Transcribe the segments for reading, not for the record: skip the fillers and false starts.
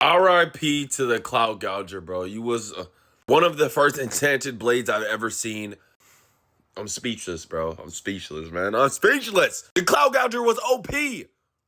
RIP to the Cloud Gouger, bro. You was one of the first enchanted blades I've ever seen. I'm speechless, bro. I'm speechless, man. I'm speechless. The Cloud Gouger was OP.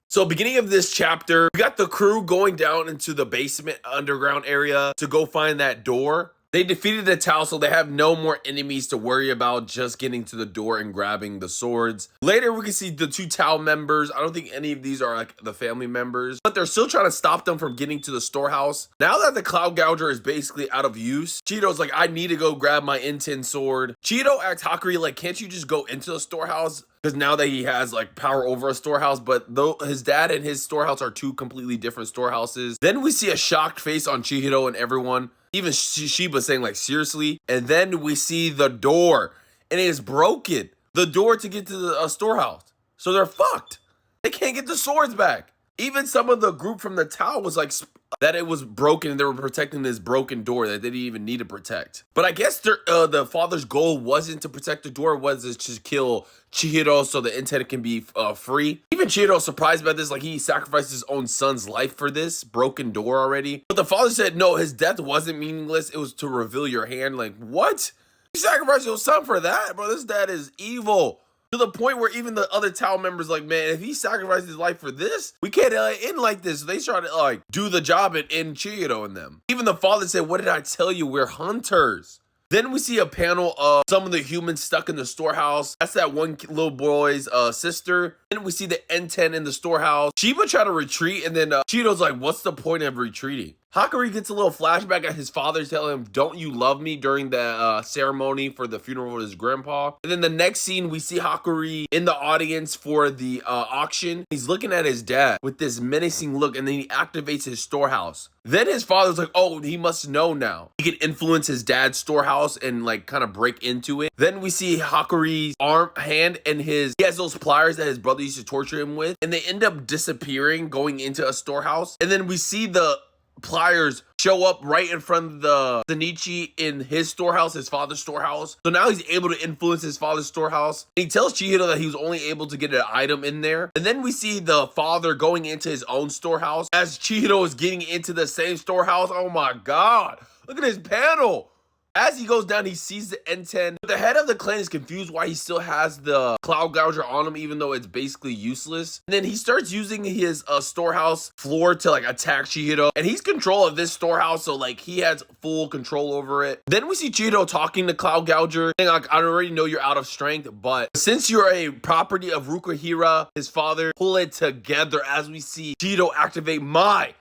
So beginning of this chapter, we got the crew going down into the basement underground area to go find that door. They defeated the Tau, so they have no more enemies to worry about, just getting to the door and grabbing the swords. Later, we can see the two Tau members. I don't think any of these are like the family members, but they're still trying to stop them from getting to the storehouse. Now that the Cloud Gouger is basically out of use, Cheeto's like, I need to go grab my N10 sword. Cheeto asks Hakuri, like, can't you just go into the storehouse? Because now that he has like power over a storehouse, but though his dad and his storehouse are two completely different storehouses. Then we see a shocked face on Chihiro and everyone. Even Shiba saying like, seriously? And then we see the door and it is broken. The door to get to the storehouse. So they're fucked. They can't get the swords back. Even some of the group from the Tau was like that it was broken and they were protecting this broken door that they didn't even need to protect. But I guess the father's goal wasn't to protect the door, was to just kill Chihiro so the N10 can be free. Even Chihiro's surprised about this, like he sacrificed his own son's life for this broken door already. But the father said, no, his death wasn't meaningless. It was to reveal your hand. Like, what? You sacrificed your son for that? Bro, this dad is evil. To the point where even the other Tau members like, man, if he sacrificed his life for this, we can't end like this. So they try to like do the job and end Chihiro and them. Even the father said, what did I tell you? We're hunters. Then we see a panel of some of the humans stuck in the storehouse. That's that one little boy's sister. Then we see the N10 in the storehouse. Shiba tried to retreat, and then Cheeto's like, what's the point of retreating? Hakuri gets a little flashback at his father telling him, don't you love me, during the ceremony for the funeral of his grandpa. And then the next scene, we see Hakuri in the audience for the auction. He's looking at his dad with this menacing look, and then he activates his storehouse. Then his father's like, oh, he must know now. He can influence his dad's storehouse and like kind of break into it. Then we see Hakuri's hand, and he has those pliers that his brother used to torture him with, and they end up disappearing, going into a storehouse. And then we see the pliers show up right in front of the Zenichi in his storehouse, his father's storehouse. So now he's able to influence his father's storehouse. He tells Chihiro that he was only able to get an item in there. And then we see the father going into his own storehouse as Chihiro is getting into the same storehouse. Oh my God, look at his panel. As he goes down, he sees the N10. But the head of the clan is confused why he still has the Cloud Gouger on him, even though it's basically useless. And then he starts using his storehouse floor to like attack Chihiro. And he's control of this storehouse, so like he has full control over it. Then we see Chihiro talking to Cloud Gouger, saying like, I already know you're out of strength, but since you're a property of Rukuhira, his father, pull it together, as we see Chihiro activate my...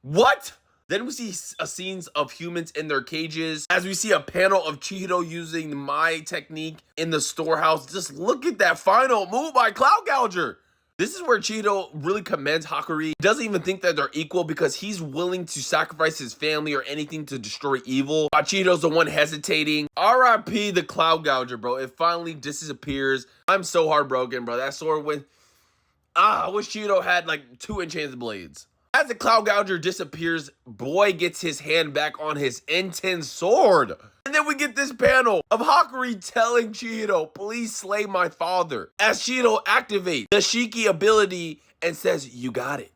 What? Then we see scenes of humans in their cages, as we see a panel of Chihiro using my technique in the storehouse. Just look at that final move by Cloud Gouger. This is where Chihiro really commends Hakuri. He doesn't even think that they're equal because he's willing to sacrifice his family or anything to destroy evil, while Chihiro's the one hesitating. RIP the Cloud Gouger, bro. It finally disappears. I'm so heartbroken, bro. That sword went... I wish Chihiro had like 2 enchanted blades. As the Cloud Gouger disappears, Boy gets his hand back on his N10 sword. And then we get this panel of Hakuri telling Chihiro, please slay my father. As Chihiro activates the Shiki ability and says, you got it.